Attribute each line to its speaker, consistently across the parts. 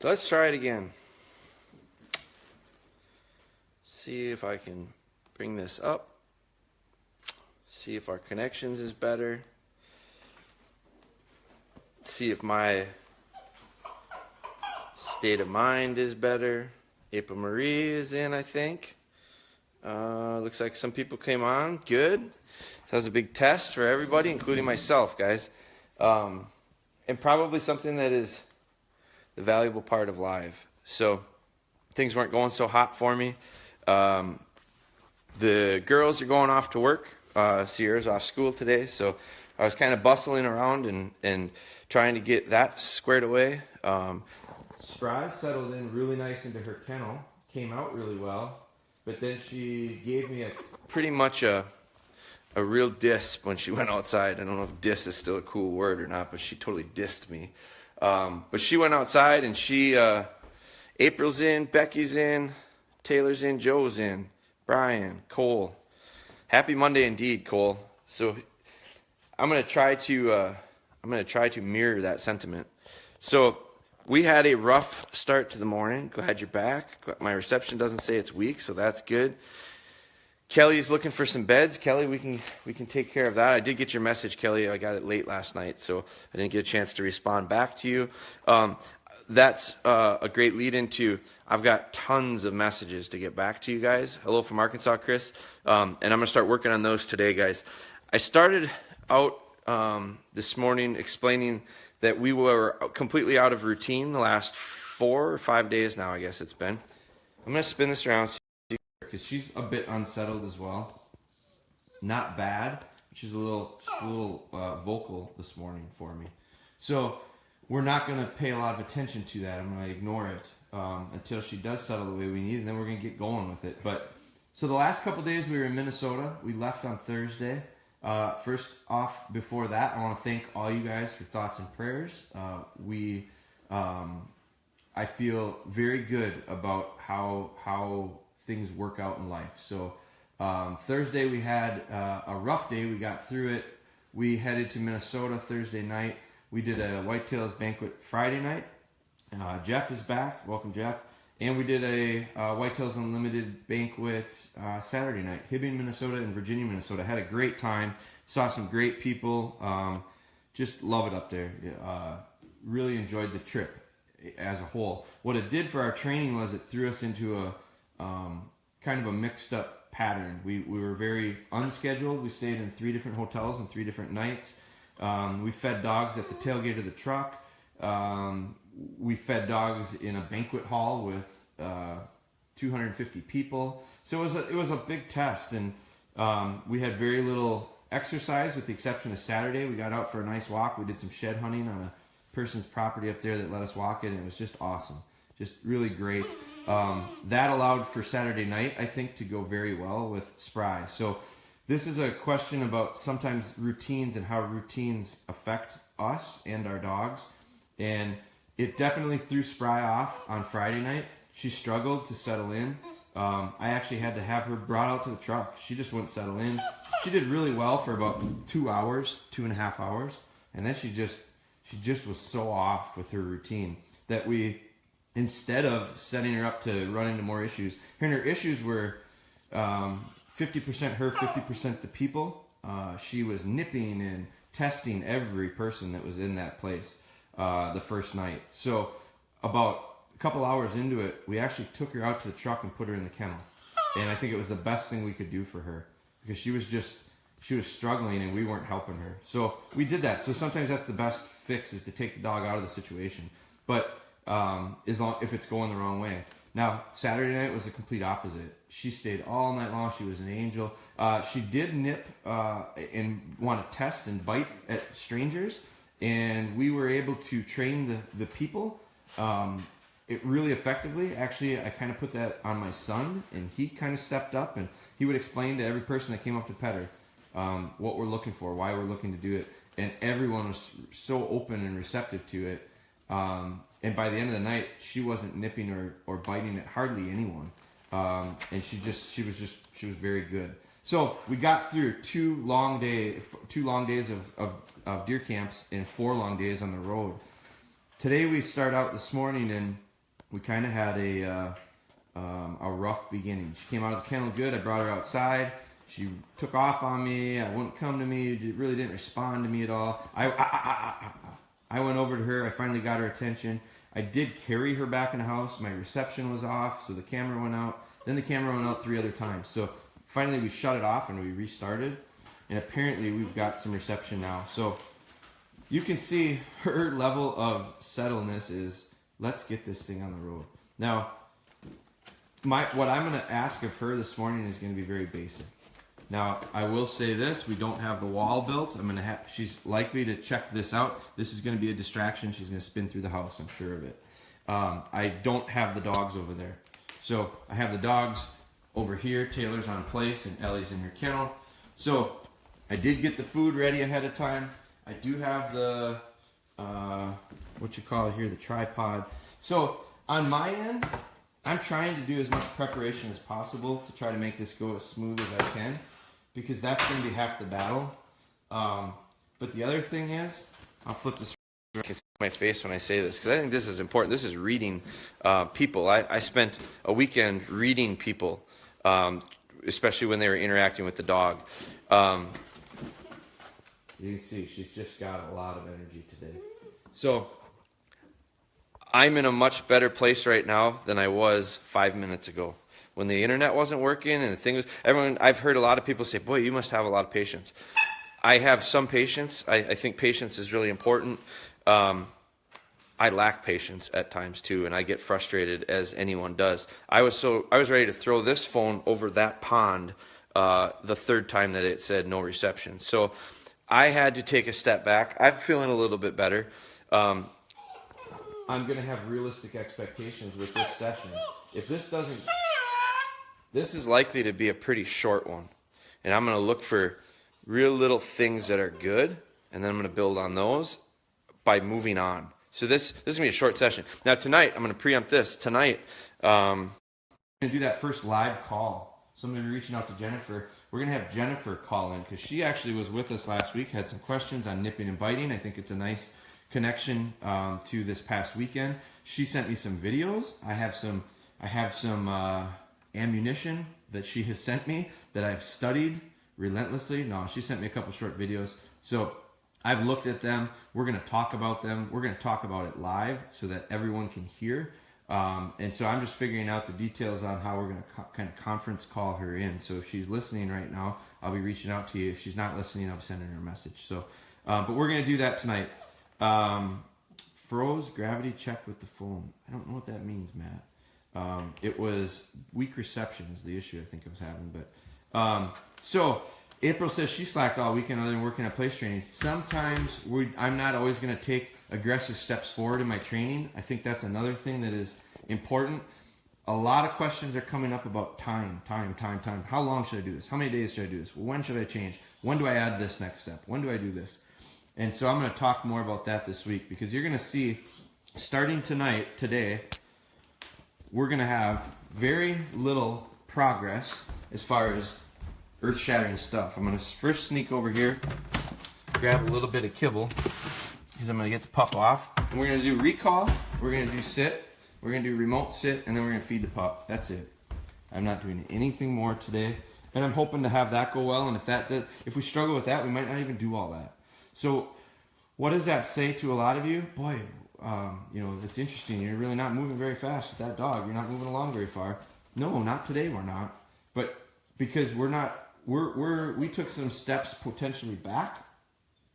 Speaker 1: Let's try it again. See if I can bring this up. See if our connections is better. See if my state of mind is better. April Marie is in, I think. Looks like some people came on. Good. So that was a big test for everybody, including myself, guys. And probably something that is the valuable part of live. So things weren't going so hot for me. The girls are going off to work. Sierra's off school today, so I was kind of bustling around and trying to get that squared away. Spry settled in really nice into her kennel, came out really well, but then she gave me pretty much a real diss when she went outside. I don't know if diss is still a cool word or not, but she totally dissed me. But she went outside and April's in, Becky's in, Taylor's in, Joe's in, Brian, Cole. Happy Monday indeed, Cole. So I'm gonna try to mirror that sentiment. So we had a rough start to the morning. Glad you're back. My reception doesn't say it's weak, so that's good. Kelly's looking for some beds. Kelly, we can take care of that. I did get your message, Kelly. I got it late last night, so I didn't get a chance to respond back to you. That's a great lead into, I've got tons of messages to get back to you guys. Hello from Arkansas, Chris. And I'm going to start working on those today, guys. I started out this morning explaining that we were completely out of routine the last 4 or 5 days now, I guess it's been. I'm going to spin this around because she's a bit unsettled as well. Not bad, but she's a little vocal this morning for me. So we're not going to pay a lot of attention to that. I'm going to ignore it until she does settle the way we need, and then we're going to get going with it. But so the last couple days we were in Minnesota. We left on Thursday. First off, before that, I want to thank all you guys for thoughts and prayers. I feel very good about how things work out in life. So Thursday we had a rough day. We got through it. We headed to Minnesota Thursday night. We did a Whitetails banquet Friday night. Jeff is back. Welcome, Jeff. And we did a Whitetails Unlimited banquet Saturday night. Hibbing, Minnesota and Virginia, Minnesota. Had a great time. Saw some great people. Just love it up there. Really enjoyed the trip as a whole. What it did for our training was it threw us into a kind of a mixed up pattern. We were very unscheduled. We stayed in 3 different hotels on 3 different nights. We fed dogs at the tailgate of the truck. We fed dogs in a banquet hall with 250 people. So it was a big test, and we had very little exercise with the exception of Saturday. We got out for a nice walk. We did some shed hunting on a person's property up there that let us walk it, and it was just awesome. Just really great. That allowed for Saturday night, I think, to go very well with Spry. So this is a question about sometimes routines and how routines affect us and our dogs. And it definitely threw Spry off on Friday night. She struggled to settle in. I actually had to have her brought out to the truck. She just wouldn't settle in. She did really well for about 2 hours, 2.5 hours. And then she just was so off with her routine that we, instead of setting her up to run into more issues, and her issues were 50% her, 50% the people. She was nipping and testing every person that was in that place the first night. So about a couple hours into it, we actually took her out to the truck and put her in the kennel. And I think it was the best thing we could do for her because she was struggling and we weren't helping her. So we did that. So sometimes that's the best fix, is to take the dog out of the situation. But if it's going the wrong way. Now, Saturday night was the complete opposite. She stayed all night long. She was an angel. She did nip and want to test and bite at strangers, and we were able to train the people it really effectively. Actually, I kind of put that on my son, and he kind of stepped up, and he would explain to every person that came up to pet her what we're looking for, why we're looking to do it, and everyone was so open and receptive to it. And by the end of the night, she wasn't nipping or biting at hardly anyone. And she was very good. So we got through 2 long days of deer camps and 4 long days on the road. Today we start out this morning, and we kind of had a rough beginning. She came out of the kennel good. I brought her outside. She took off on me. I wouldn't come to me. Really didn't respond to me at all. I went over to her. I finally got her attention. I did carry her back in the house. My reception was off, so the camera went out. Then the camera went out 3 other times. So finally we shut it off and we restarted. And apparently we've got some reception now. So you can see her level of settledness is, let's get this thing on the road. Now, what I'm going to ask of her this morning is going to be very basic. Now, I will say this, we don't have the wall built. She's likely to check this out. This is going to be a distraction. She's going to spin through the house, I'm sure of it. I don't have the dogs over there. So I have the dogs over here. Taylor's on place and Ellie's in her kennel. So I did get the food ready ahead of time. I do have the, the tripod. So on my end, I'm trying to do as much preparation as possible to try to make this go as smooth as I can, because that's going to be half the battle. But the other thing is, I'll flip this. I can see my face when I say this, because I think this is important. This is reading people. I spent a weekend reading people, especially when they were interacting with the dog. You can see she's just got a lot of energy today. So I'm in a much better place right now than I was 5 minutes ago. When the internet wasn't working and the thing was, I've heard a lot of people say, boy, you must have a lot of patience. I have some patience. I think patience is really important. I lack patience at times too, and I get frustrated, as anyone does. I was ready to throw this phone over that pond the third time that it said no reception. So I had to take a step back. I'm feeling a little bit better. I'm going to have realistic expectations with this session. If this is likely to be a pretty short one. And I'm going to look for real little things that are good, and then I'm going to build on those by moving on. So this is going to be a short session. Now tonight, I'm going to preempt this. Tonight, I'm going to do that first live call. So I'm going to be reaching out to Jennifer. We're going to have Jennifer call in, because she actually was with us last week, had some questions on nipping and biting. I think it's a nice connection to this past weekend. She sent me some videos. I have some ammunition that she has sent me that I've studied relentlessly. No, she sent me a couple short videos. So I've looked at them. We're going to talk about them. We're going to talk about it live so that everyone can hear. And so I'm just figuring out the details on how we're going to kind of conference call her in. So if she's listening right now, I'll be reaching out to you. If she's not listening, I'll be sending her a message. So, but we're going to do that tonight. Froze gravity check with the phone. I don't know what that means, Matt. It was weak reception is the issue I think I was having. But so April says she slacked all weekend other than working at place training. Sometimes I'm not always going to take aggressive steps forward in my training. I think that's another thing that is important. A lot of questions are coming up about time. How long should I do this? How many days should I do this? When should I change? When do I add this next step? When do I do this? And so I'm going to talk more about that this week, because you're going to see, starting today, we're going to have very little progress as far as earth-shattering stuff. I'm going to first sneak over here, grab a little bit of kibble, because I'm going to get the pup off. And we're going to do recall, we're going to do sit, we're going to do remote sit, and then we're going to feed the pup. That's it. I'm not doing anything more today. And I'm hoping to have that go well. And if we struggle with that, we might not even do all that. So what does that say to a lot of you? Boy, it's interesting. You're really not moving very fast with that dog. You're not moving along very far. No, not today we're not. But because we took some steps potentially back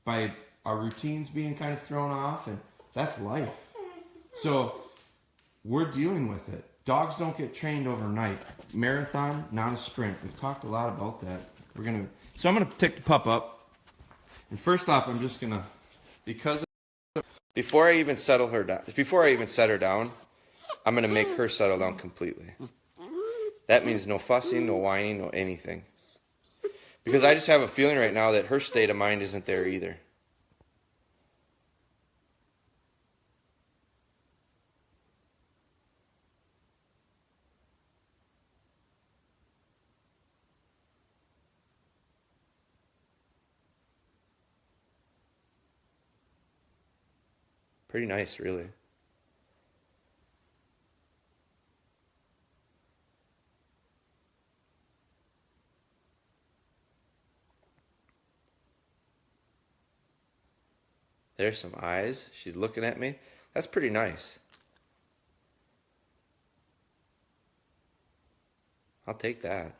Speaker 1: by our routines being kind of thrown off, and that's life. So we're dealing with it. Dogs don't get trained overnight. Marathon, not a sprint. We've talked a lot about that. So I'm gonna pick the pup up, and first off, I'm just gonna, before I even set her down, I'm gonna make her settle down completely. That means no fussing, no whining, no anything. Because I just have a feeling right now that her state of mind isn't there either. Pretty nice, really. There's some eyes. She's looking at me. That's pretty nice. I'll take that.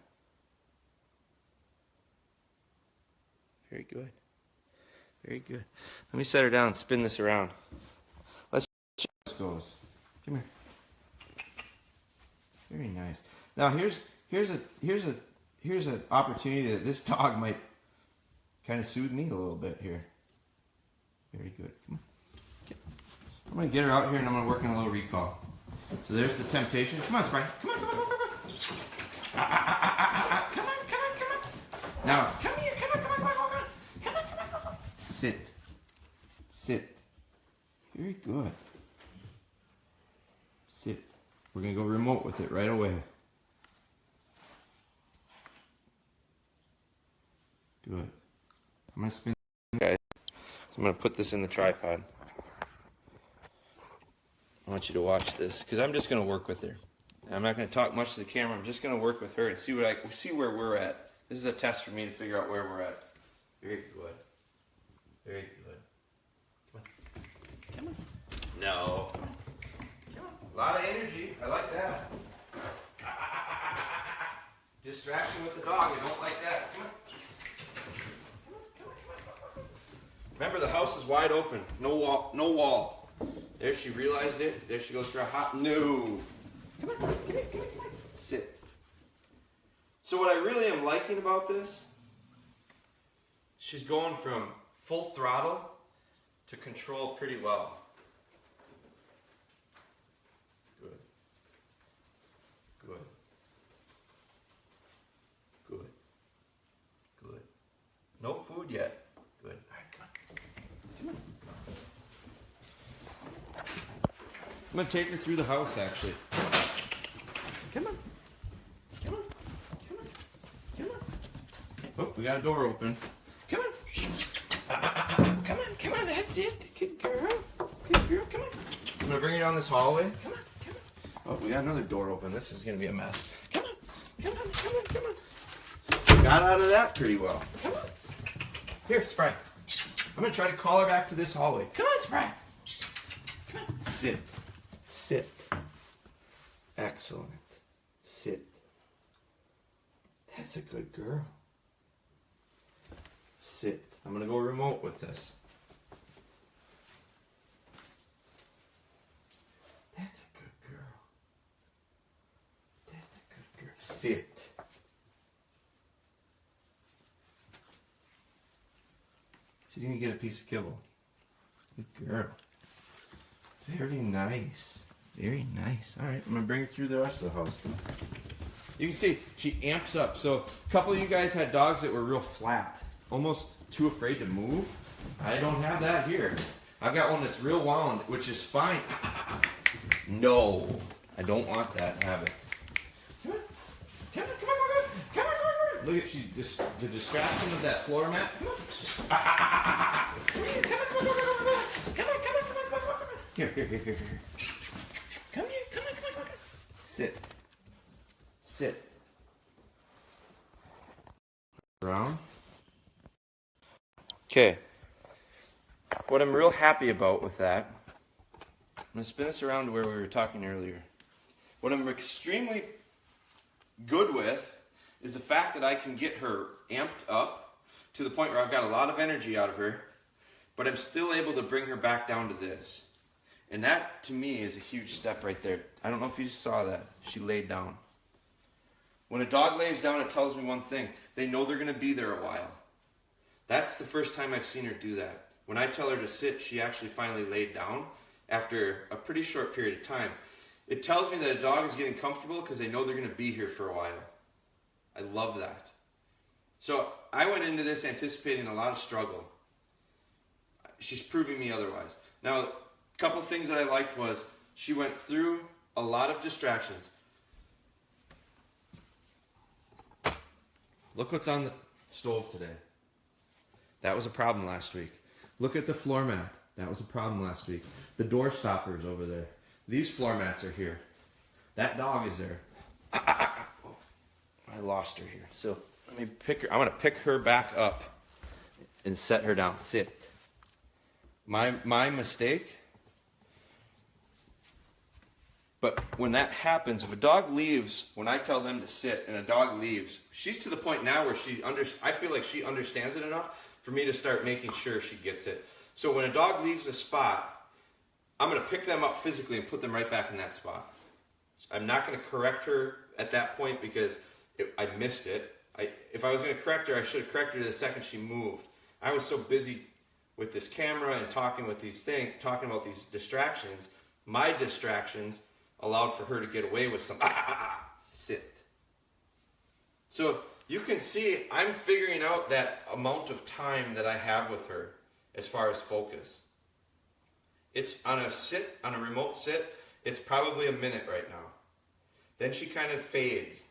Speaker 1: Very good. Very good. Let me set her down and spin this around. Let's see how this goes. Come here. Very nice. Now here's an opportunity that this dog might kind of soothe me a little bit here. Very good. Come on. Okay. I'm gonna get her out here and I'm gonna work on a little recall. So there's the temptation. Come on, Spry. Come on, come on, come on, come on. Come on, come on, come on. Now, come here. Come on, come on, come on, come on. Come on, come on, come on. Sit. Sit. Very good. Sit. We're gonna go remote with it right away. Good. I'm gonna spin, guys. I'm gonna put this in the tripod. I want you to watch this because I'm just gonna work with her. I'm not gonna talk much to the camera. I'm just gonna work with her and see where we're at. This is a test for me to figure out where we're at. Very good. Very good. Come on. Come on. No. Come on. Come on. A lot of energy. I like that. Distraction with the dog. I don't like that. Come on. Remember, the house is wide open. No wall. No wall. There, she realized it. There she goes for a hot. No. Come on. Come here. Come here. Come on. Sit. So what I really am liking about this, she's going from full throttle to control pretty well. Good. Good. Good. Good. No food yet. Good. All right, come on. Come on. I'm going to take her through the house, actually. Come on. Come on. Come on. Come on. Oh, we got a door open. Come on. Come on. Come on. That's it. Good girl. Good girl. Come on. I'm going to bring you down this hallway. Come on. Come on. Oh, we got another door open. This is going to be a mess. Come on. Come on. Come on. Come on. Got out of that pretty well. Come on. Here, Spry. I'm going to try to call her back to this hallway. Come on, Spry. Come on. Sit. Sit. Excellent. Sit. That's a good girl. Sit. I'm going to go remote with this. That's a good girl. That's a good girl. Sit. She's going to get a piece of kibble. Good girl. Very nice. Very nice. All right, I'm going to bring her through the rest of the house. You can see she amps up. So a couple of you guys had dogs that were real flat, almost too afraid to move. I don't have that here. I've got one that's real wound, which is fine. No, I don't want that habit. Come on. Come on, come on, come on, come on, come on. Look at the distraction of that floor mat. Come on. Come here, come on, come on, come on, come on. Come on, come on, come on, come on, come on. Here. Come here, come on, come on. Sit. Sit. Around. Okay. What I'm real happy about with that, I'm going to spin this around to where we were talking earlier. What I'm extremely good with is the fact that I can get her amped up to the point where I've got a lot of energy out of her, but I'm still able to bring her back down to this. And that, to me, is a huge step right there. I don't know if you saw that. She laid down. When a dog lays down, it tells me one thing. They know they're going to be there a while. That's the first time I've seen her do that. When I tell her to sit, she actually finally laid down after a pretty short period of time. It tells me that a dog is getting comfortable because they know they're going to be here for a while. I love that. So I went into this anticipating a lot of struggle. She's proving me otherwise. Now, a couple of things that I liked was she went through a lot of distractions. Look what's on the stove today. That was a problem last week. Look at the floor mat. That was a problem last week. The door stoppers over there. These floor mats are here. That dog is there. I lost her here. So let me pick her. I'm going to pick her back up and set her down. Sit. my mistake. But when that happens, if a dog leaves, when I tell them to sit and a dog leaves, she's to the point now where I feel like she understands it enough for me to start making sure she gets it. So when a dog leaves a spot, I'm going to pick them up physically and put them right back in that spot. I'm not going to correct her at that point because I missed it. If I was going to correct her, I should have corrected her the second she moved. I was so busy with this camera and talking about these distractions. My distractions allowed for her to get away with some sit. So you can see I'm figuring out that amount of time that I have with her as far as focus. It's on a remote sit, it's probably a minute right now. Then she kind of fades.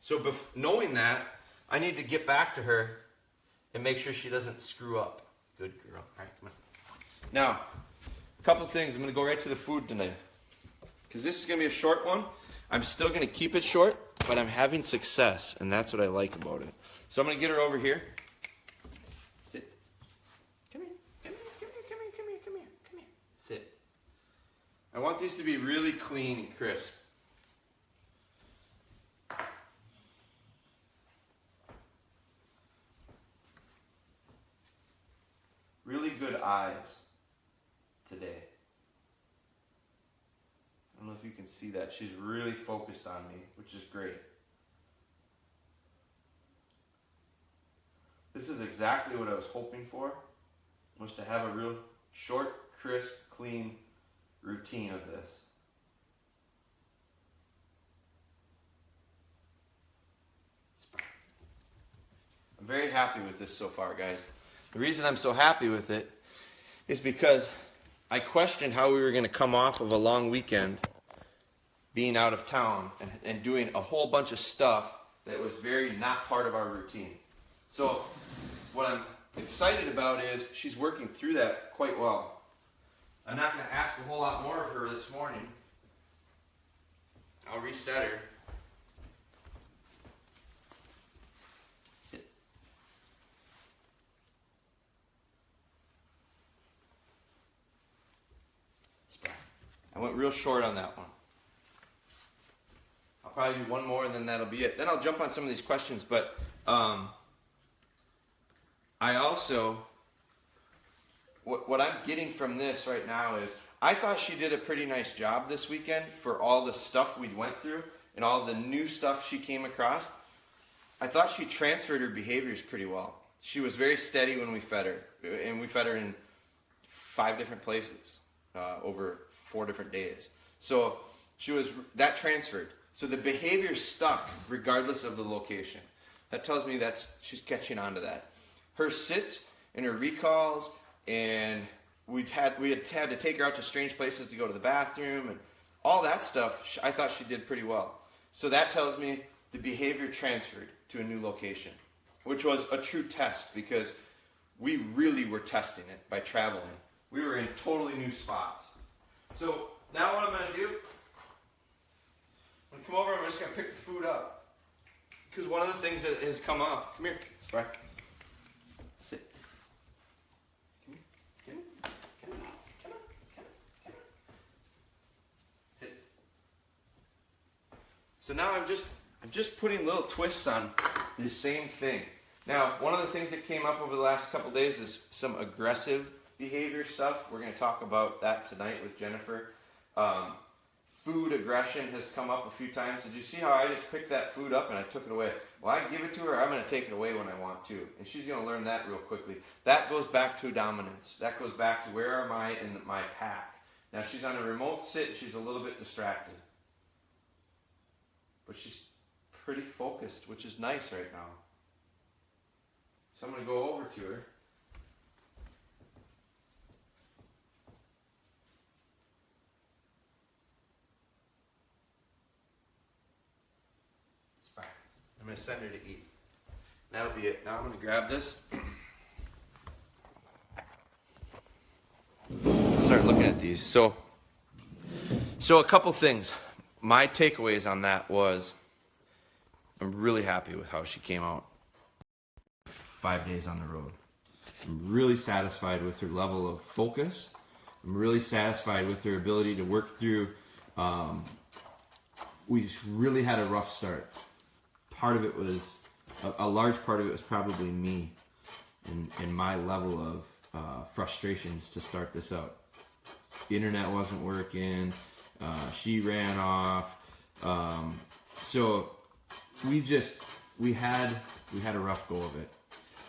Speaker 1: So knowing that, I need to get back to her and make sure she doesn't screw up. Good girl. All right, come on. Now, a couple things. I'm going to go right to the food tonight. Because this is going to be a short one. I'm still going to keep it short, but I'm having success, and that's what I like about it. So I'm going to get her over here. Sit. Come here. Come here. Come here. Come here. Come here. Come here. Come here. Sit. I want these to be really clean and crisp. Really good eyes today. I don't know if you can see that. She's really focused on me, which is great. This is exactly what I was hoping for, was to have a real short, crisp, clean routine of this. I'm very happy with this so far, guys. The reason I'm so happy with it is because I questioned how we were going to come off of a long weekend being out of town and doing a whole bunch of stuff that was very not part of our routine. So what I'm excited about is she's working through that quite well. I'm not going to ask a whole lot more of her this morning. I'll reset her. Sit. Spry. I went real short on that one. I'll probably do one more and then that'll be it. Then I'll jump on some of these questions, but I also, what I'm getting from this right now is, I thought she did a pretty nice job this weekend for all the stuff we went through and all the new stuff she came across. I thought she transferred her behaviors pretty well. She was very steady when we fed her, and we fed her in 5 different places over 4 different days. So that transferred. So the behavior stuck regardless of the location. That tells me that she's catching on to that. Her sits and her recalls, and we had to take her out to strange places to go to the bathroom and all that stuff. I thought she did pretty well. So that tells me the behavior transferred to a new location, which was a true test because we really were testing it by traveling. We were in totally new spots. So now what I'm going to do, I'm going to come over and I'm just going to pick the food up. Because one of the things that has come up, come here, Spry. Sit. Come here. Come here. Come here. Come here. Sit. So now I'm just putting little twists on the same thing. Now, one of the things that came up over the last couple days is some aggressive behavior stuff. We're going to talk about that tonight with Jennifer. Food aggression has come up a few times. Did you see how I just picked that food up and I took it away? Well, I give it to her, I'm going to take it away when I want to. And she's going to learn that real quickly. That goes back to dominance. That goes back to where am I in my pack. Now she's on a remote sit, she's a little bit distracted. But she's pretty focused, which is nice right now. So I'm going to go over to her. I'm going to send her to eat. That'll be it. Now I'm going to grab this. Start looking at these. So a couple things. My takeaways on that was I'm really happy with how she came out 5 days on the road. I'm I'm really satisfied with her level of focus. I'm really satisfied with her ability to work through. We really had a rough start. Part of it was, a large part of it was probably me and my level of frustrations to start this out. The internet wasn't working. She ran off. So we had a rough go of it.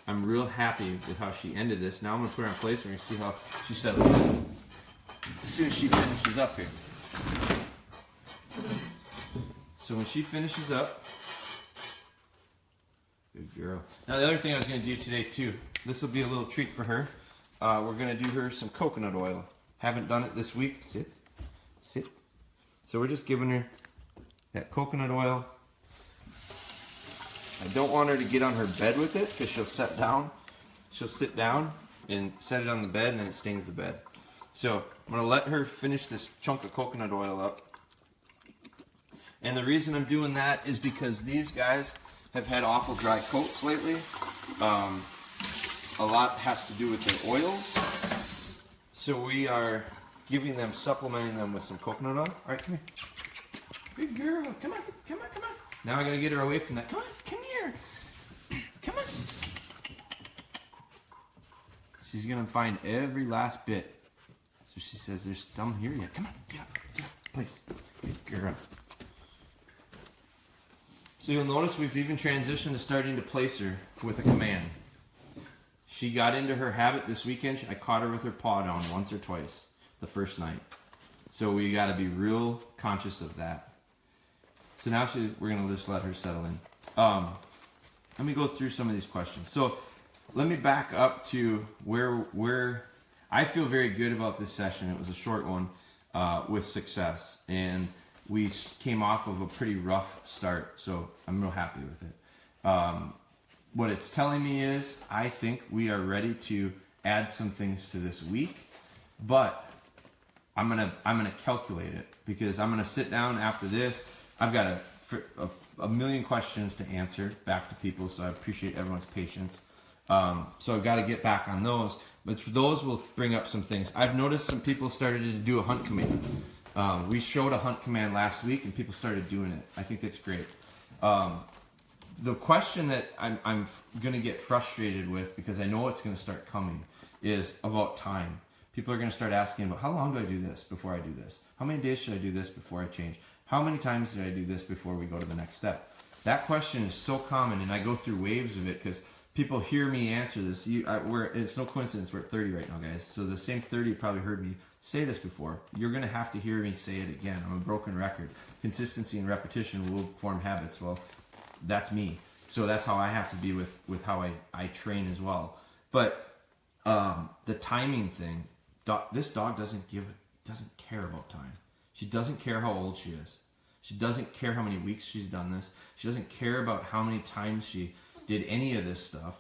Speaker 1: I'm real happy with how she ended this. Now I'm going to put her in place. We're going to see how she settles in as soon as she finishes up here. So when she finishes up, good girl. Now the other thing I was going to do today too, this will be a little treat for her. We're going to do her some coconut oil. Haven't done it this week. Sit, sit. So we're just giving her that coconut oil. I don't want her to get on her bed with it because she'll sit down. She'll sit down and set it on the bed and then it stains the bed. So I'm going to let her finish this chunk of coconut oil up. And the reason I'm doing that is because these guys have had awful dry coats lately. A lot has to do with their oils. So we are giving them, supplementing them with some coconut oil. All right, come here. Good girl. Come on, come on, come on. Now I got to get her away from that. Come on, come here. Come on. She's going to find every last bit. So she says, there's some here yet. Come on, get up, please. Good girl. So you'll notice we've even transitioned to starting to place her with a command. She got into her habit this weekend. I caught her with her paw down once or twice the first night. So we got to be real conscious of that. So now we're going to just let her settle in. Let me go through some of these questions. So let me back up to where I feel very good about this session. It was a short one with success. And we came off of a pretty rough start. So I'm real happy with it. What it's telling me is I think we are ready to add some things to this week. But I'm gonna calculate it because I'm gonna sit down after this. I've got a million questions to answer back to people, so I appreciate everyone's patience. So I've got to get back on those, but those will bring up some things. I've noticed some people started to do a hunt command. We showed a hunt command last week, and people started doing it. I think it's great. The question that I'm going to get frustrated with, because I know it's going to start coming, is about time. People are going to start asking about how long do I do this before I do this? How many days should I do this before I change? How many times do I do this before we go to the next step? That question is so common, and I go through waves of it because people hear me answer this. It's no coincidence we're at 30 right now, guys. So the same 30 probably heard me say this before. You're going to have to hear me say it again. I'm a broken record. Consistency and repetition will form habits. Well, that's me. So that's how I have to be with how I train as well. But the timing thing, this dog doesn't care about time. She doesn't care how old she is. She doesn't care how many weeks she's done this. She doesn't care about how many times she did any of this stuff.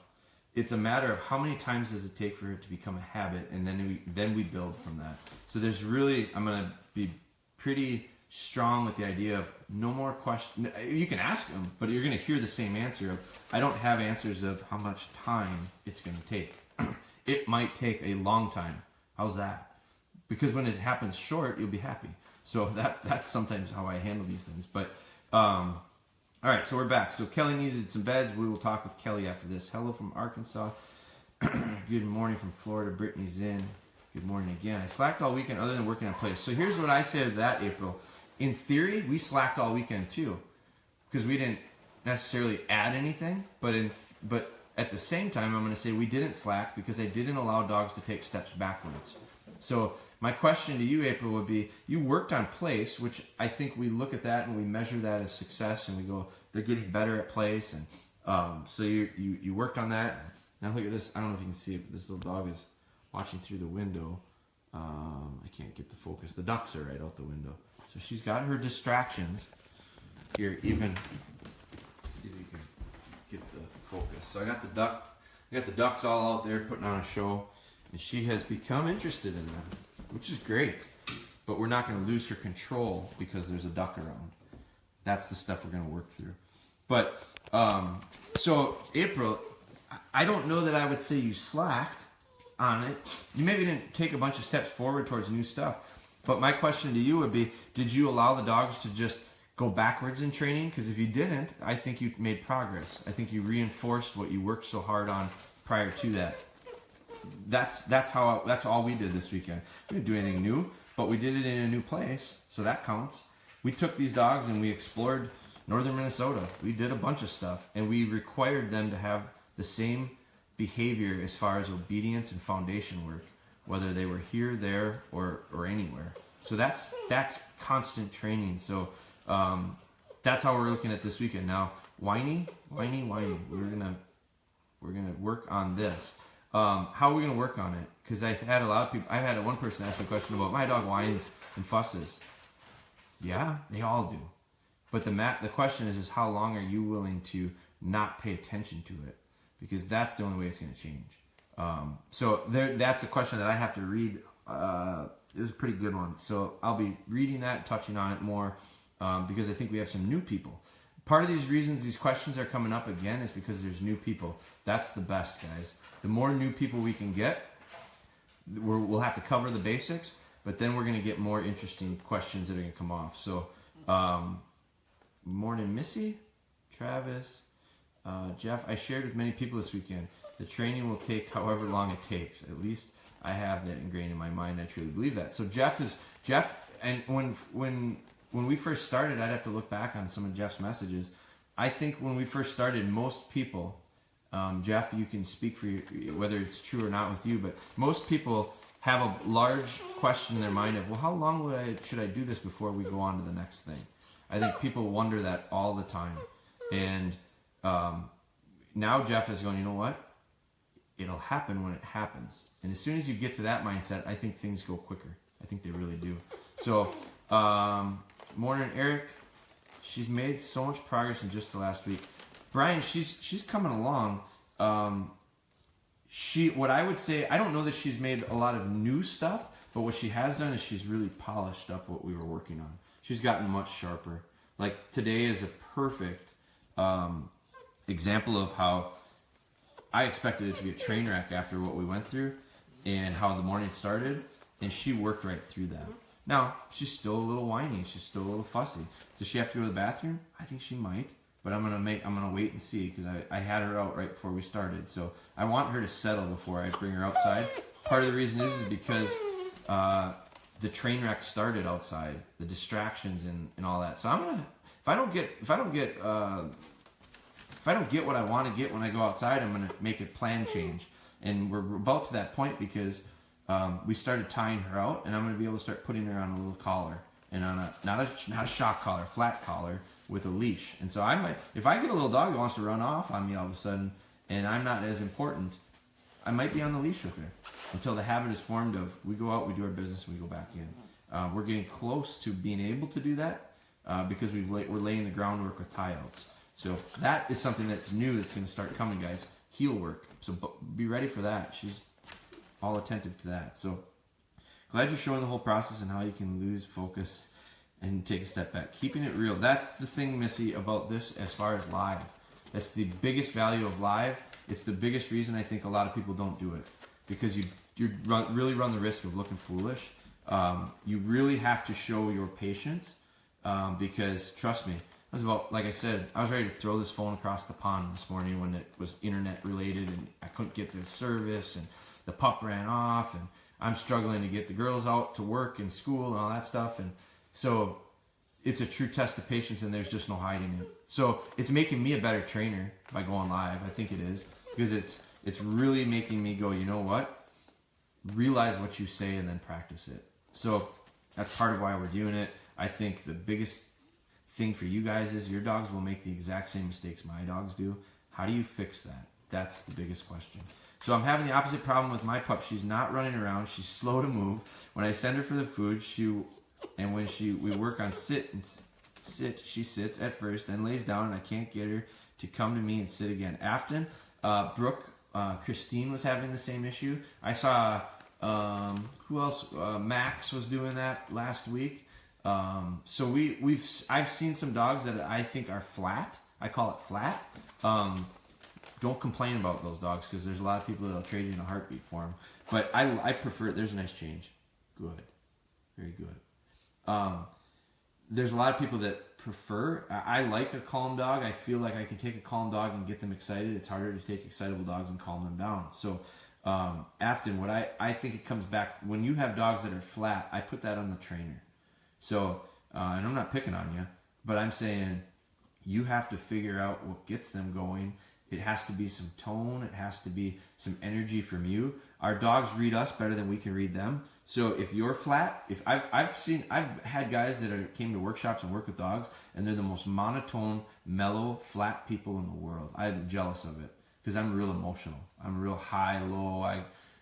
Speaker 1: It's a matter of how many times does it take for it to become a habit, and then we build from that. So there's really, I'm going to be pretty strong with the idea of no more questions. You can ask them, but you're going to hear the same answer of, I don't have answers of how much time it's going to take. It might take a long time. How's that? Because when it happens short, you'll be happy. So that's sometimes how I handle these things. But all right, so we're back. So Kelly needed some beds. We will talk with Kelly after this. Hello from Arkansas. Good morning from Florida. Brittany's in. Good morning again. I slacked all weekend other than working on plays. So here's what I say to that, April. In theory, we slacked all weekend too, because we didn't necessarily add anything. But at the same time, I'm going to say we didn't slack because I didn't allow dogs to take steps backwards. So my question to you, April, would be, you worked on place, which I think we look at that and we measure that as success, and we go, they're getting better at place, and so you worked on that. Now look at this. I don't know if you can see it, but this little dog is watching through the window. I can't get the focus. The ducks are right out the window. So she's got her distractions. Here, even, see if you can get the focus. So I got the ducks all out there putting on a show, and she has become interested in them, which is great. But we're not going to lose her control because there's a duck around. That's the stuff we're going to work through. But so April, I don't know that I would say you slacked. on it. You maybe didn't take a bunch of steps forward towards new stuff. But my question to you would be, did you allow the dogs to just go backwards in training? Because if you didn't, I think you made progress. I think you reinforced what you worked so hard on prior to that. That's all we did this weekend. We didn't do anything new, but we did it in a new place, so that counts. We took these dogs and we explored northern Minnesota. We did a bunch of stuff, and we required them to have the same behavior as far as obedience and foundation work, whether they were here, there, or anywhere. So that's constant training. So that's how we're looking at this weekend. Now, whiny. We're gonna work on this. How are we gonna work on it? Because I've had a lot of people. I've had one person ask me a question about my dog whines and fusses. Yeah, they all do. But the question is how long are you willing to not pay attention to it? Because that's the only way it's going to change. So that's a question that I have to read. It was a pretty good one. So I'll be reading that, touching on it more, because I think we have some new people. Part of these reasons these questions are coming up again is because there's new people. That's the best, guys. The more new people we can get, we'll have to cover the basics, but then we're going to get more interesting questions that are going to come off. So, morning, Missy, Travis, Jeff. I shared with many people this weekend. The training will take however long it takes. At least I have that ingrained in my mind. I truly believe that. So Jeff, and when we first started, I'd have to look back on some of Jeff's messages. I think when we first started, most people, Jeff, you can speak for you, whether it's true or not with you, but most people have a large question in their mind of, well, how long should I do this before we go on to the next thing? I think people wonder that all the time. And now Jeff is going, you know what? It'll happen when it happens. And as soon as you get to that mindset, I think things go quicker. I think they really do. So, morning, Eric. She's made so much progress in just the last week. Brian, she's coming along. What I would say, I don't know that she's made a lot of new stuff, but what she has done is she's really polished up what we were working on. She's gotten much sharper. Like today is a perfect example of how I expected it to be a train wreck after what we went through and how the morning started, and she worked right through that. Now, she's still a little whiny. She's still a little fussy. Does she have to go to the bathroom? I think she might. But I'm gonna wait and see because I had her out right before we started. So I want her to settle before I bring her outside. Part of the reason is because the train wreck started outside, the distractions and all that. So if I don't get what I want to get when I go outside, I'm gonna make a plan change. And we're about to that point because we started tying her out, and I'm gonna be able to start putting her on a little collar and on not a shock collar, flat collar, with a leash. And so I might, if I get a little dog that wants to run off on me all of a sudden and I'm not as important, I might be on the leash with her until the habit is formed of we go out, we do our business, and we go back in. We're getting close to being able to do that because we're laying the groundwork with tie outs. So that is something that's new that's going to start coming, guys. Heel work. So be ready for that. She's all attentive to that. So glad you're showing the whole process and how you can lose focus and take a step back. Keeping it real. That's the thing, Missy, about this as far as live. That's the biggest value of live. It's the biggest reason I think a lot of people don't do it. Because you really run the risk of looking foolish. You really have to show your patience. Because, trust me, I was about, like I said, I was ready to throw this phone across the pond this morning when it was internet related and I couldn't get the service and the pup ran off and I'm struggling to get the girls out to work and school and all that stuff. And so it's a true test of patience and there's just no hiding it. So it's making me a better trainer by going live. I think it is because it's really making me go, you know what? Realize what you say and then practice it. So that's part of why we're doing it. I think the biggest thing for you guys is your dogs will make the exact same mistakes my dogs do. How do you fix that? That's the biggest question. So I'm having the opposite problem with my pup. She's not running around. She's slow to move. When I send her for the food, when we work on sit, she sits at first, then lays down, and I can't get her to come to me and sit again. Afton, Brooke, Christine was having the same issue. I saw, who else? Max was doing that last week. So I've seen some dogs that I think are flat. I call it flat. don't complain about those dogs, because there's a lot of people that'll trade you in a heartbeat for them. But I prefer, there's a nice change. Good. Very good. There's a lot of people that prefer, I like a calm dog. I feel like I can take a calm dog and get them excited. It's harder to take excitable dogs and calm them down. So Afton, what I think it comes back, when you have dogs that are flat, I put that on the trainer. So, and I'm not picking on you, but I'm saying you have to figure out what gets them going. It has to be some tone. It has to be some energy from you. Our dogs read us better than we can read them. So if you're flat, if I've had guys that came to workshops and work with dogs, and they're the most monotone, mellow, flat people in the world. I'm jealous of it, because I'm real emotional. I'm real high, low.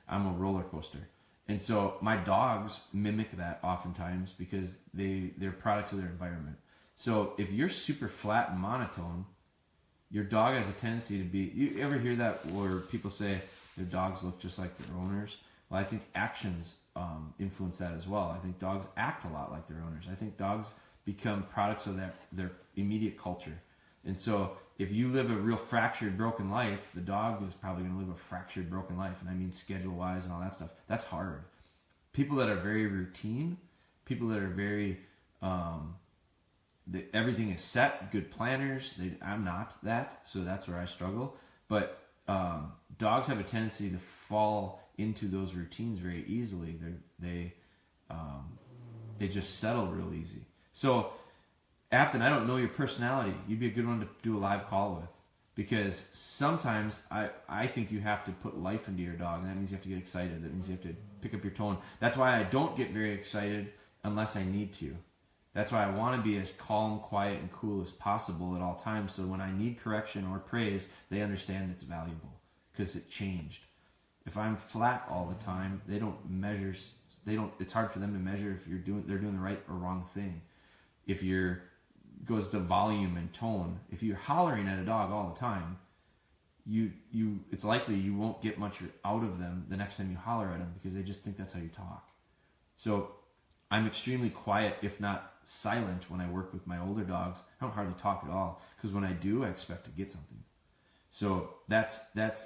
Speaker 1: I'm a roller coaster. And so my dogs mimic that oftentimes, because they're products of their environment. So if you're super flat and monotone, your dog has a tendency to be, you ever hear that where people say their dogs look just like their owners? Well, I think actions influence that as well. I think dogs act a lot like their owners. I think dogs become products of their immediate culture. And so if you live a real fractured, broken life, the dog is probably going to live a fractured, broken life. And I mean schedule-wise and all that stuff. That's hard. People that are very routine, people that are very, everything is set, good planners. I'm not that, so that's where I struggle. But dogs have a tendency to fall into those routines very easily. They just settle real easy. So Afton, I don't know your personality. You'd be a good one to do a live call with, because sometimes I think you have to put life into your dog, and that means you have to get excited. That means you have to pick up your tone. That's why I don't get very excited unless I need to. That's why I want to be as calm, quiet, and cool as possible at all times, so when I need correction or praise, they understand it's valuable, because it changed. If I'm flat all the time, they don't measure. It's hard for them to measure if they're doing the right or wrong thing. If goes to volume and tone. If you're hollering at a dog all the time, it's likely you won't get much out of them the next time you holler at them, because they just think that's how you talk. So I'm extremely quiet, if not silent, when I work with my older dogs. I don't hardly talk at all, because when I do, I expect to get something. So that's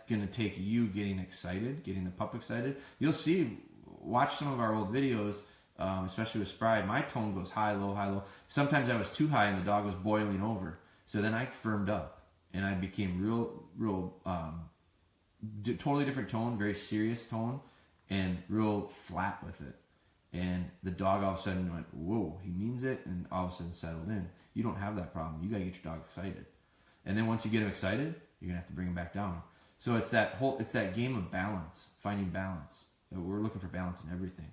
Speaker 1: going to take you getting excited, getting the pup excited. You'll see, watch some of our old videos, especially with Spry. My tone goes high, low, high, low. Sometimes I was too high and the dog was boiling over. So then I firmed up and I became real, totally different tone, very serious tone, and real flat with it. And the dog all of a sudden went, whoa, he means it, and all of a sudden settled in. You don't have that problem. You got to get your dog excited. And then once you get him excited, you're going to have to bring him back down. So it's that game of balance, finding balance. We're looking for balance in everything.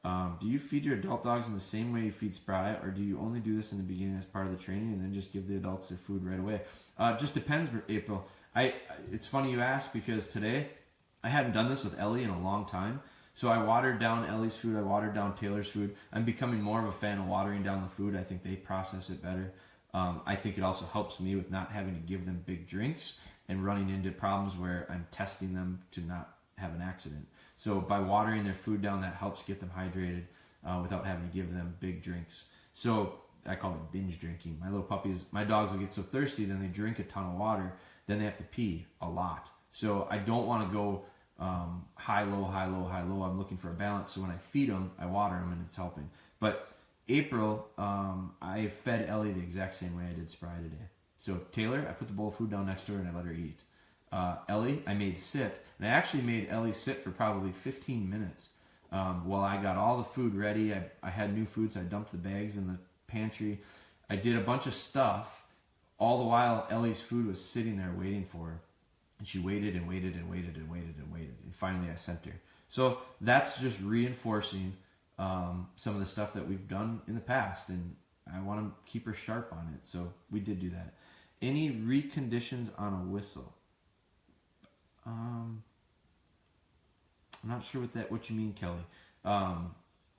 Speaker 1: Do you feed your adult dogs in the same way you feed Spry, or do you only do this in the beginning as part of the training and then just give the adults their food right away? Just depends, April. It's funny you ask, because today I hadn't done this with Ellie in a long time. So I watered down Ellie's food. I watered down Taylor's food. I'm becoming more of a fan of watering down the food. I think they process it better. I think it also helps me with not having to give them big drinks and running into problems where I'm testing them to not have an accident. So by watering their food down, that helps get them hydrated without having to give them big drinks. So I call it binge drinking. My dogs will get so thirsty, then they drink a ton of water, then they have to pee a lot. So I don't want to go high, low, high, low, high, low. I'm looking for a balance. So when I feed them, I water them, and it's helping. But April, I fed Ellie the exact same way I did Spry today. So Taylor, I put the bowl of food down next to her and I let her eat. Ellie, I made sit, and I actually made Ellie sit for probably 15 minutes while I got all the food ready. I had new food, so I dumped the bags in the pantry. I did a bunch of stuff. All the while, Ellie's food was sitting there waiting for her. And she waited and waited and waited and waited and waited. And finally I sent her. So that's just reinforcing some of the stuff that we've done in the past. And I want to keep her sharp on it. So we did do that. Any reconditions on a whistle? I'm not sure what you mean, Kelly.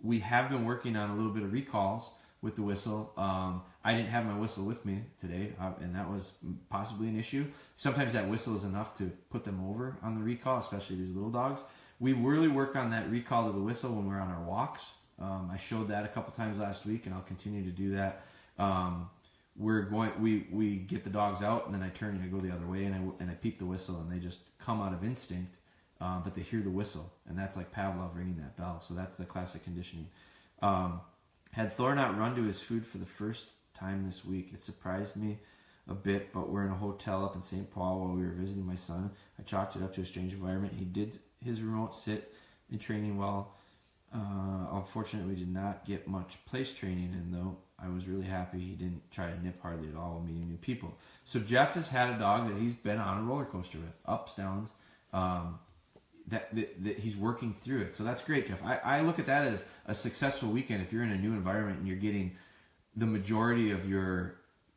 Speaker 1: We have been working on a little bit of recalls with the whistle. I didn't have my whistle with me today, and that was possibly an issue. Sometimes that whistle is enough to put them over on the recall, especially these little dogs. We really work on that recall of the whistle when we're on our walks. I showed that a couple times last week, and I'll continue to do that. we get the dogs out, and then I turn and I go the other way, and I peep the whistle, and they just come out of instinct, but they hear the whistle, and that's like Pavlov ringing that bell. So that's the classic conditioning. Had Thor not run to his food for the first time this week, it surprised me a bit, but we're in a hotel up in St. Paul while we were visiting my son. I chalked it up to a strange environment. He did his remote sit in training well. Unfortunately, we did not get much place training in, though. I was really happy he didn't try to nip hardly at all while meeting new people. So Jeff has had a dog that he's been on a roller coaster with, ups, downs, that he's working through it. So that's great, Jeff. I look at that as a successful weekend. If you're in a new environment and you're getting the majority of your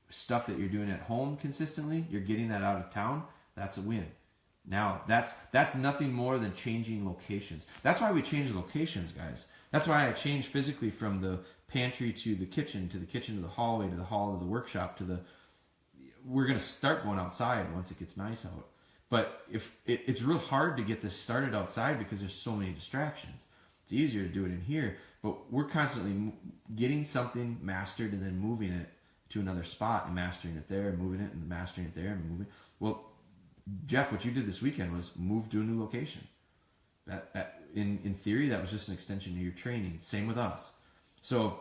Speaker 1: stuff that you're doing at home consistently, you're getting that out of town, that's a win. Now, that's nothing more than changing locations. That's why we change locations, guys. That's why I changed physically from the pantry to the kitchen to the hallway to the hall of the workshop we're going to start going outside once it gets nice out. But it's real hard to get this started outside because there's so many distractions. It's easier to do it in here, but we're constantly getting something mastered and then moving it to another spot and mastering it there, and moving it and mastering it there and moving. Well, Jeff, what you did this weekend was move to a new location. That in theory, that was just an extension of your training. Same with us. So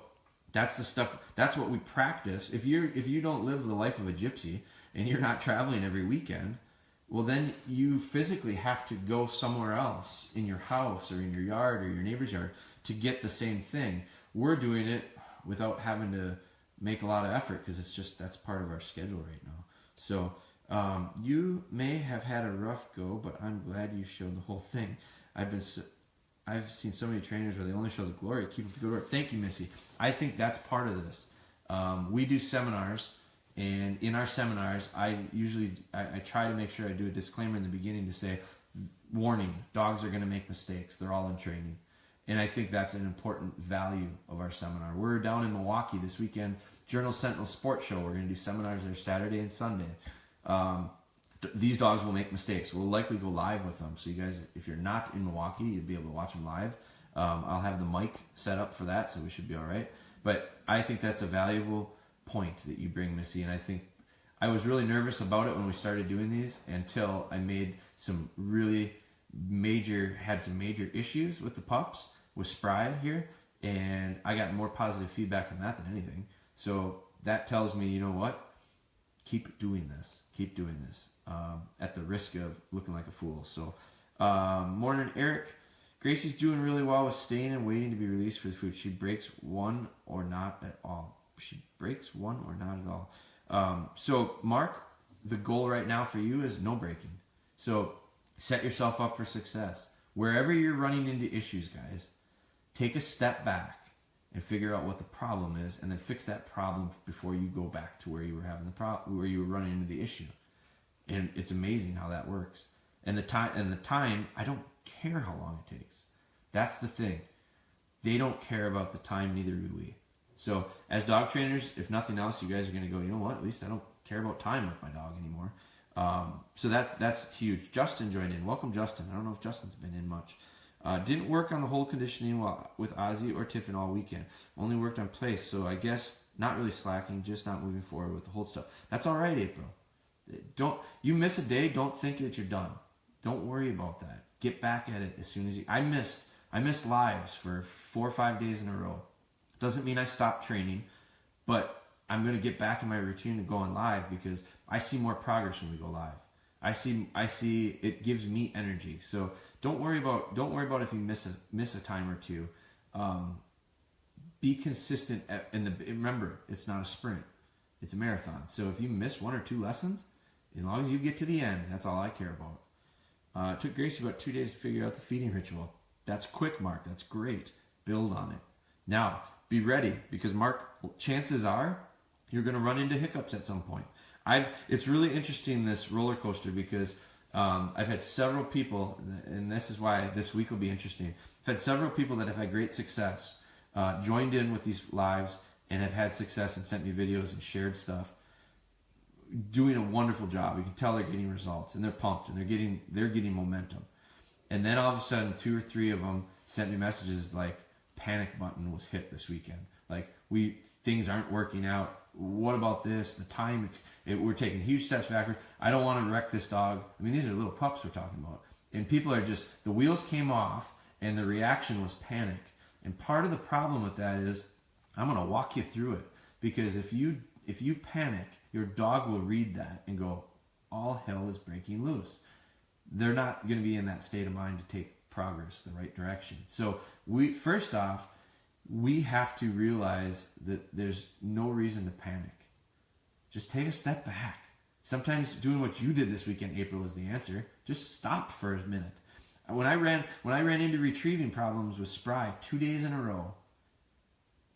Speaker 1: that's the stuff. That's what we practice. If you don't live the life of a gypsy and you're not traveling every weekend, well, then you physically have to go somewhere else in your house or in your yard or your neighbor's yard to get the same thing. We're doing it without having to make a lot of effort because that's part of our schedule right now. So you may have had a rough go, but I'm glad you showed the whole thing. I've seen so many trainers where they only show the glory. Keep up the good work. Thank you, Missy. I think that's part of this. We do seminars, and in our seminars, I try to make sure I do a disclaimer in the beginning to say, warning, dogs are going to make mistakes. They're all in training. And I think that's an important value of our seminar. We're down in Milwaukee this weekend, Journal Sentinel Sports Show. We're going to do seminars there Saturday and Sunday. These dogs will make mistakes. We'll likely go live with them. So you guys, if you're not in Milwaukee, you'll be able to watch them live. I'll have the mic set up for that, so we should be all right. But I think that's a valuable point that you bring, Missy. And I think I was really nervous about it when we started doing these until I made some major issues with the pups, with Spry here. And I got more positive feedback from that than anything. So that tells me, you know what? Keep doing this. At the risk of looking like a fool. So, morning, Eric. Gracie's doing really well with staying and waiting to be released for the food. She breaks one or not at all. So, Mark, the goal right now for you is no breaking. So, set yourself up for success. Wherever you're running into issues, guys, take a step back and figure out what the problem is, and then fix that problem before you go back to where you were having the problem, where you were running into the issue. And it's amazing how that works. And the time, I don't care how long it takes. That's the thing. They don't care about the time, neither do we. So as dog trainers, if nothing else, you guys are going to go, you know what? At least I don't care about time with my dog anymore. So that's huge. Justin joined in. Welcome, Justin. I don't know if Justin's been in much. Didn't work on the whole conditioning with Ozzy or Tiffin all weekend. Only worked on place, so I guess not really slacking, just not moving forward with the hold stuff. That's all right, April. You miss a day, don't think that you're done. Don't worry about that. Get back at it as soon as you... I missed lives for 4 or 5 days in a row. Doesn't mean I stopped training, but I'm going to get back in my routine of going live because I see more progress when we go live. I see it gives me energy. So don't worry about if you miss a time or two. Be consistent remember, it's not a sprint. It's a marathon. So if you miss 1 or 2 lessons, as long as you get to the end, that's all I care about. It took Gracie about 2 days to figure out the feeding ritual. That's quick, Mark. That's great. Build on it. Now, be ready, because Mark, chances are you're going to run into hiccups at some point. It's really interesting, this roller coaster, because I've had several people, and this is why this week will be interesting. I've had several people that have had great success, joined in with these lives, and have had success and sent me videos and shared stuff, doing a wonderful job. You can tell they're getting results, and they're pumped, and they're getting momentum. And then all of a sudden, 2 or 3 of them sent me messages like, panic button was hit this weekend. Like things aren't working out. What about this? The time we're taking huge steps backwards. I don't want to wreck this dog. I mean, these are little pups we're talking about, and people are just, the wheels came off, and the reaction was panic. And part of the problem with that is, I'm going to walk you through it, because if you panic, your dog will read that and go, all hell is breaking loose. They're not going to be in that state of mind to take progress the right direction. So first off, we have to realize that there's no reason to panic. Just take a step back. Sometimes doing what you did this weekend, April, is the answer. Just stop for a minute. When I ran into retrieving problems with Spry 2 days in a row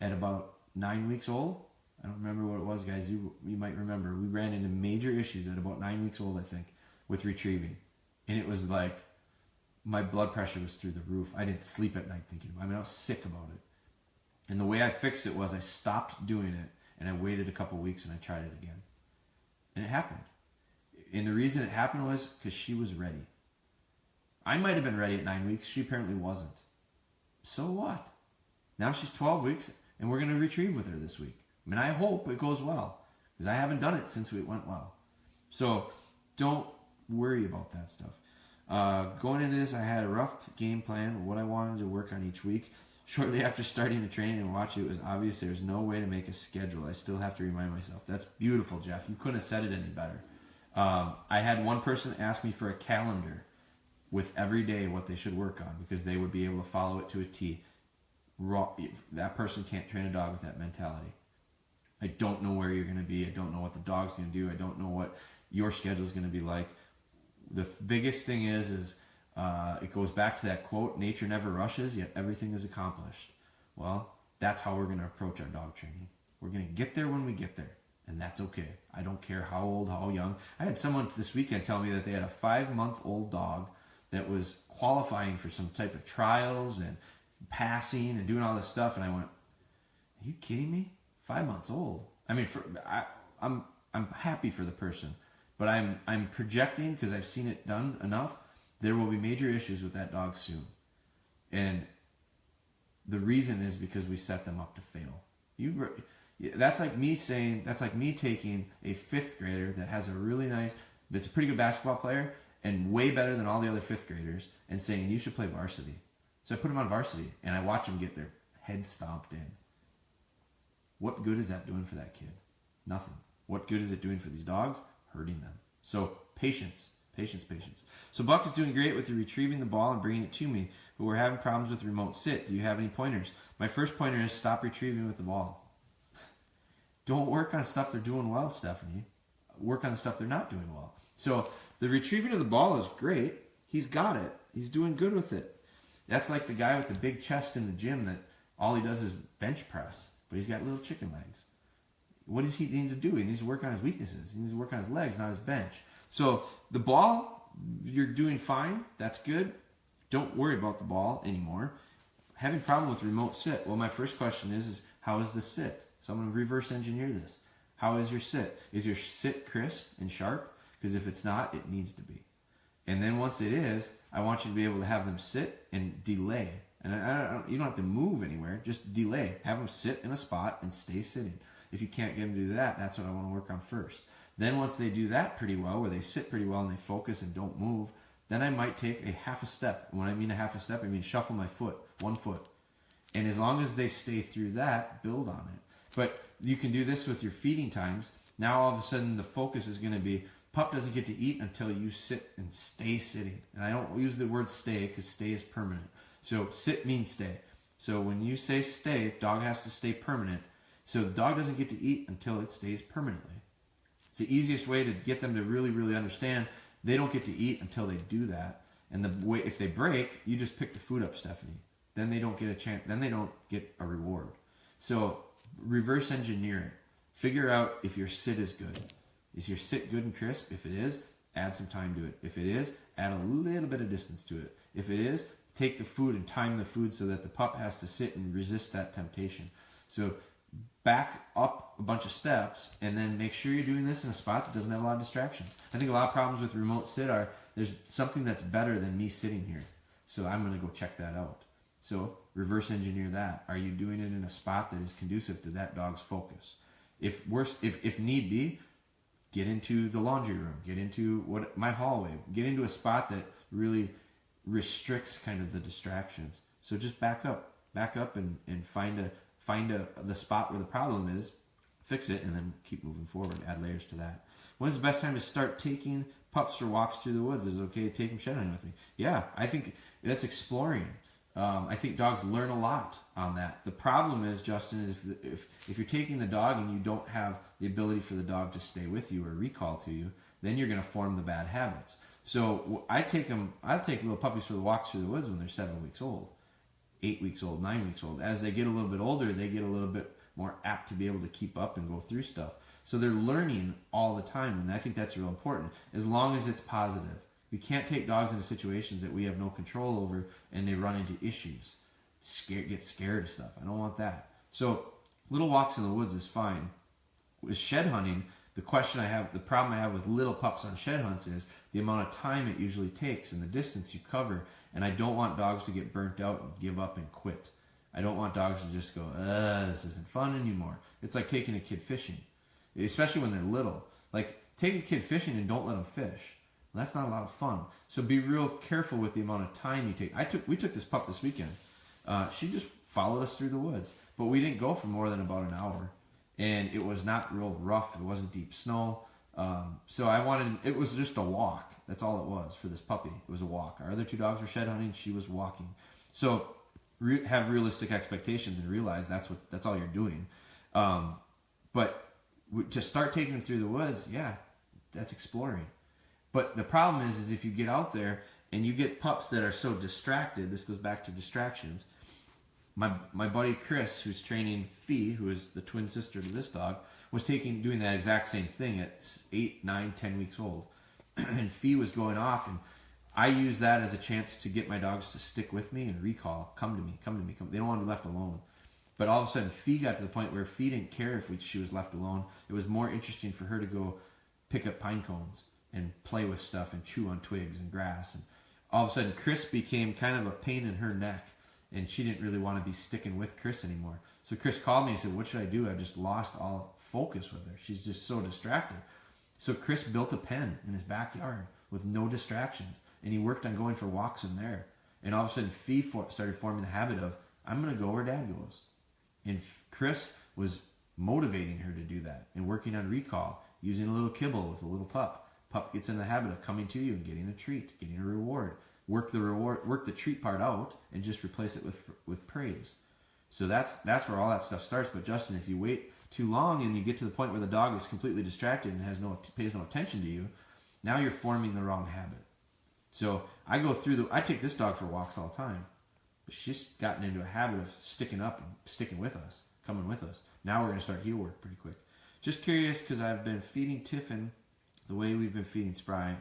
Speaker 1: at about 9 weeks old, I don't remember what it was, guys. You might remember. We ran into major issues at about 9 weeks old, I think, with retrieving. And it was like my blood pressure was through the roof. I didn't sleep at night thinking about it. I was sick about it. And the way I fixed it was I stopped doing it, and I waited a couple weeks, and I tried it again. And it happened. And the reason it happened was because she was ready. I might have been ready at 9 weeks. She apparently wasn't. So what? Now she's 12 weeks, and we're going to retrieve with her this week. I mean, I hope it goes well, because I haven't done it since it went well. So don't worry about that stuff. Going into this, I had a rough game plan of what I wanted to work on each week. Shortly after starting the training and watching, it was obvious there's no way to make a schedule. I still have to remind myself. That's beautiful, Jeff. You couldn't have said it any better. I had one person ask me for a calendar with every day what they should work on, because they would be able to follow it to a T. That person can't train a dog with that mentality. I don't know where you're going to be. I don't know what the dog's going to do. I don't know what your schedule is going to be like. The biggest thing is it goes back to that quote, nature never rushes, yet everything is accomplished. Well, that's how we're going to approach our dog training. We're going to get there when we get there, and that's okay. I don't care how old, how young. I had someone this weekend tell me that they had a 5-month-old dog that was qualifying for some type of trials and passing and doing all this stuff, and I went, are you kidding me? 5 months old. I mean, I'm happy for the person, but I'm projecting, because I've seen it done enough. There will be major issues with that dog soon, and the reason is because we set them up to fail. That's like me taking a 5th grader that has that's a pretty good basketball player and way better than all the other 5th graders, and saying you should play varsity. So I put him on varsity, and I watch him get their head stomped in. What good is that doing for that kid? Nothing. What good is it doing for these dogs? Hurting them. So patience. So Buck is doing great with the retrieving the ball and bringing it to me, but we're having problems with remote sit. Do you have any pointers? My first pointer is stop retrieving with the ball. Don't work on stuff they're doing well, Stephanie. Work on the stuff they're not doing well. So the retrieving of the ball is great. He's got it. He's doing good with it. That's like the guy with the big chest in the gym that all he does is bench press, but he's got little chicken legs. What does he need to do? He needs to work on his weaknesses. He needs to work on his legs, not his bench. So the ball, you're doing fine. That's good. Don't worry about the ball anymore. Having a problem with remote sit. Well, my first question is how is the sit? So I'm going to reverse engineer this. How is your sit? Is your sit crisp and sharp? Because if it's not, it needs to be. And then once it is, I want you to be able to have them sit and delay. And you don't have to move anywhere. Just delay. Have them sit in a spot and stay sitting. If you can't get them to do that, that's what I want to work on first. Then once they do that pretty well, where they sit pretty well and they focus and don't move, then I might take a half a step. When I mean a half a step, I mean shuffle my foot, 1 foot. And as long as they stay through that, build on it. But you can do this with your feeding times. Now all of a sudden the focus is going to be, pup doesn't get to eat until you sit and stay sitting. And I don't use the word stay because stay is permanent. So sit means stay. So when you say stay, dog has to stay permanent. So the dog doesn't get to eat until it stays permanently. It's the easiest way to get them to really, really understand they don't get to eat until they do that. And the way, if they break, you just pick the food up, Stephanie. Then they don't get a chance. Then they don't get a reward. So reverse engineer it. Figure out if your sit is good. Is your sit good and crisp? If it is, add some time to it. If it is, add a little bit of distance to it. If it is, take the food and time the food so that the pup has to sit and resist that temptation. So back up a bunch of steps and then make sure you're doing this in a spot that doesn't have a lot of distractions. I think a lot of problems with remote sit are there's something that's better than me sitting here. So I'm going to go check that out. So reverse engineer that. Are you doing it in a spot that is conducive to that dog's focus? If need be, get into the laundry room, get into my hallway, get into a spot that really restricts kind of the distractions. So just back up and find the spot where the problem is, fix it, and then keep moving forward. Add layers to that. When's the best time to start taking pups for walks through the woods? Is it okay to take them shed hunting with me? Yeah, I think that's exploring. I think dogs learn a lot on that. The problem is, Justin, is if you're taking the dog and you don't have the ability for the dog to stay with you or recall to you, then you're going to form the bad habits. So I'll take little puppies for the walks through the woods when they're 7 weeks old, 8 weeks old, 9 weeks old. As they get a little bit older, they get a little bit more apt to be able to keep up and go through stuff. So they're learning all the time, and I think that's real important, as long as it's positive. We can't take dogs into situations that we have no control over and they run into issues. Get scared of stuff. I don't want that. So little walks in the woods is fine. With shed hunting, the problem I have with little pups on shed hunts is the amount of time it usually takes and the distance you cover. And I don't want dogs to get burnt out and give up and quit. I don't want dogs to just go, this isn't fun anymore. It's like taking a kid fishing, especially when they're little. Like, take a kid fishing and don't let them fish. That's not a lot of fun. So be real careful with the amount of time you take. We took this pup this weekend. She just followed us through the woods, but we didn't go for more than about an hour, and it was not real rough. It wasn't deep snow. So it was just a walk. That's all it was for this puppy. It was a walk. Our other two dogs were shed hunting. She was walking. So have realistic expectations and realize that's all you're doing. But to start taking them through the woods, yeah, that's exploring. But the problem is if you get out there and you get pups that are so distracted, this goes back to distractions. My buddy Chris, who's training Fee, who is the twin sister to this dog, was doing that exact same thing at 8, 9, 10 weeks old. And Fee was going off, and I use that as a chance to get my dogs to stick with me and recall, come to me. They don't want to be left alone. But all of a sudden, Fee got to the point where Fee didn't care if she was left alone. It was more interesting for her to go pick up pine cones and play with stuff and chew on twigs and grass. And all of a sudden, Chris became kind of a pain in her neck, and she didn't really want to be sticking with Chris anymore. So Chris called me and said, what should I do? I just lost all focus with her. She's just so distracted. So Chris built a pen in his backyard with no distractions, and he worked on going for walks in there. And all of a sudden, Fee started forming the habit of, I'm going to go where Dad goes. And Chris was motivating her to do that and working on recall, using a little kibble with a little pup. Pup gets in the habit of coming to you and getting a treat, getting a reward. Work the treat part out, and just replace it with praise. So that's where all that stuff starts. But Justin, if you wait too long and you get to the point where the dog is completely distracted and pays no attention to you, now you're forming the wrong habit. So I take this dog for walks all the time, but she's gotten into a habit of sticking up and sticking with us, coming with us. Now we're going to start heel work pretty quick. Just curious, because I've been feeding Tiffin the way we've been feeding Spry.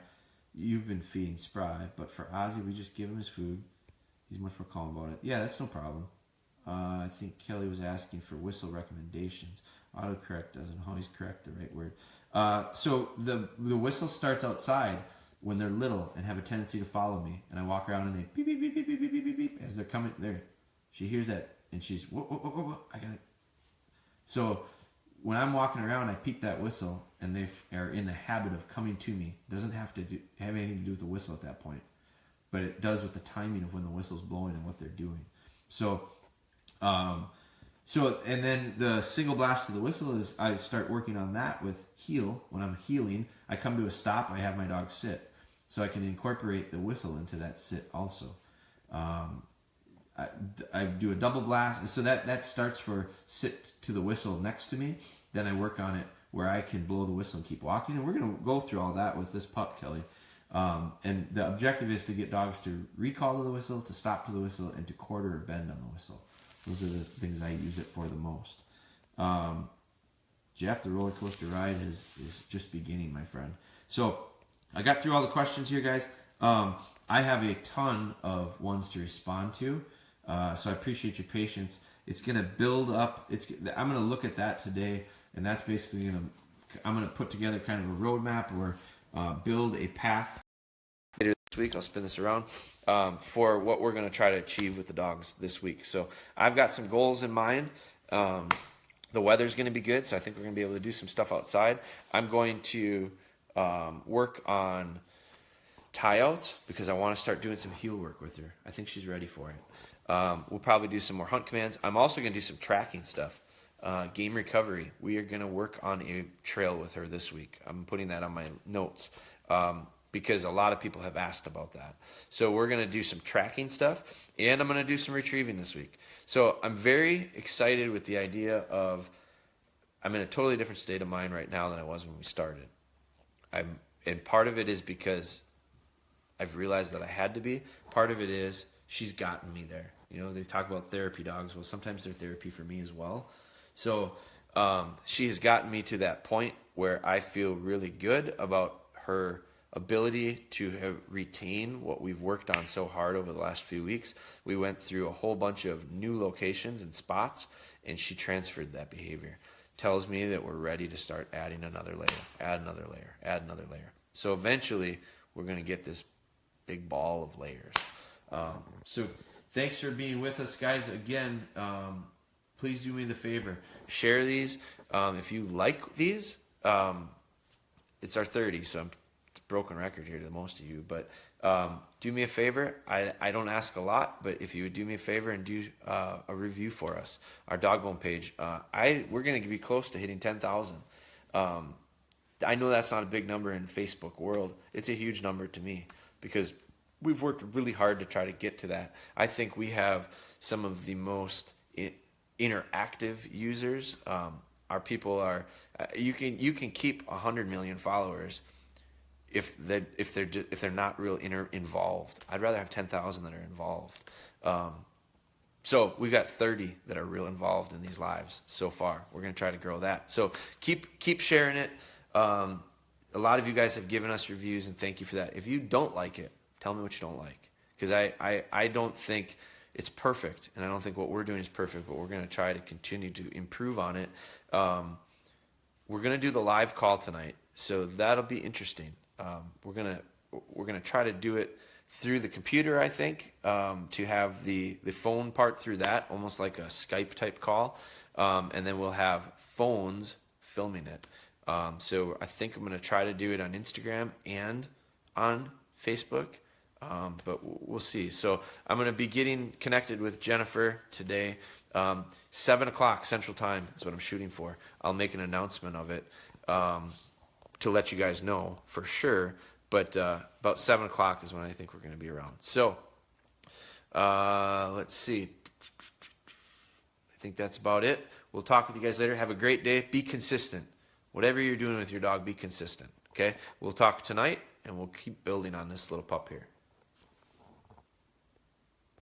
Speaker 1: You've been feeding Spry, but for Ozzy, we just give him his food. He's much more calm about it. Yeah, that's no problem. I think Kelly was asking for whistle recommendations. Autocorrect doesn't always correct the right word. So the whistle starts outside when they're little and have a tendency to follow me. And I walk around and they beep, beep, beep, beep, beep, beep, beep, beep. As they're coming, there. She hears that and she's, whoa, whoa, whoa, whoa, I got it. So when I'm walking around, I peep that whistle, and they are in the habit of coming to me. It doesn't have anything to do with the whistle at that point, but it does with the timing of when the whistle's blowing and what they're doing. So and then the single blast of the whistle is I start working on that with heel. When I'm heeling, I come to a stop. I have my dog sit, so I can incorporate the whistle into that sit also. I do a double blast, so that starts for sit to the whistle next to me. Then I work on it where I can blow the whistle and keep walking, and we're going to go through all that with this pup, Kelly. And the objective is to get dogs to recall to the whistle, to stop to the whistle, and to quarter or bend on the whistle. Those are the things I use it for the most. Jeff, the roller coaster ride is just beginning, my friend. So I got through all the questions here, guys. I have a ton of ones to respond to. So I appreciate your patience. It's going to build up. I'm going to look at that today, and that's basically I'm going to put together kind of a roadmap or build a path later this week. I'll spin this around for what we're going to try to achieve with the dogs this week. So I've got some goals in mind. The weather's going to be good, so I think we're going to be able to do some stuff outside. I'm going to work on tie-outs because I want to start doing some heel work with her. I think she's ready for it. We'll probably do some more hunt commands. I'm also going to do some tracking stuff. Game recovery. We are going to work on a trail with her this week. I'm putting that on my notes because a lot of people have asked about that. So we're going to do some tracking stuff, and I'm going to do some retrieving this week. So I'm very excited with the idea of I'm in a totally different state of mind right now than I was when we started. And part of it is because I've realized that I had to be. Part of it is she's gotten me there. You know, they talk about therapy dogs. Well, sometimes they're therapy for me as well. So she has gotten me to that point where I feel really good about her ability to retain what we've worked on so hard over the last few weeks. We went through a whole bunch of new locations and spots, and she transferred that behavior. Tells me that we're ready to start adding another layer, add another layer, add another layer. So eventually we're going to get this big ball of layers. So thanks for being with us, guys. Again, please do me the favor. Share these. If you like these, it's our 30, so it's a broken record here to most of you. But do me a favor. I don't ask a lot, but if you would do me a favor and do a review for us, our DogBone page, we're going to be close to hitting 10,000. I know that's not a big number in Facebook world. It's a huge number to me because we've worked really hard to try to get to that. I think we have some of the most interactive users. Our people are. You can keep 100 million followers if they're not real involved. I'd rather have 10,000 that are involved. So we've got 30 that are real involved in these lives so far. We're going to try to grow that. So keep sharing it. A lot of you guys have given us reviews, and thank you for that. If you don't like it, tell me what you don't like, because I don't think it's perfect, and I don't think what we're doing is perfect, but we're going to try to continue to improve on it. We're going to do the live call tonight, so that'll be interesting. We're gonna try to do it through the computer, I think, to have the phone part through that, almost like a Skype type call, and then we'll have phones filming it. So I think I'm gonna try to do it on Instagram and on Facebook, but we'll see. So I'm gonna be getting connected with Jennifer today. 7 o'clock Central Time is what I'm shooting for. I'll make an announcement of it to let you guys know for sure. But about 7 o'clock is when I think we're going to be around. So let's see. I think that's about it. We'll talk with you guys later. Have a great day. Be consistent. Whatever you're doing with your dog, be consistent. Okay? We'll talk tonight, and we'll keep building on this little pup here.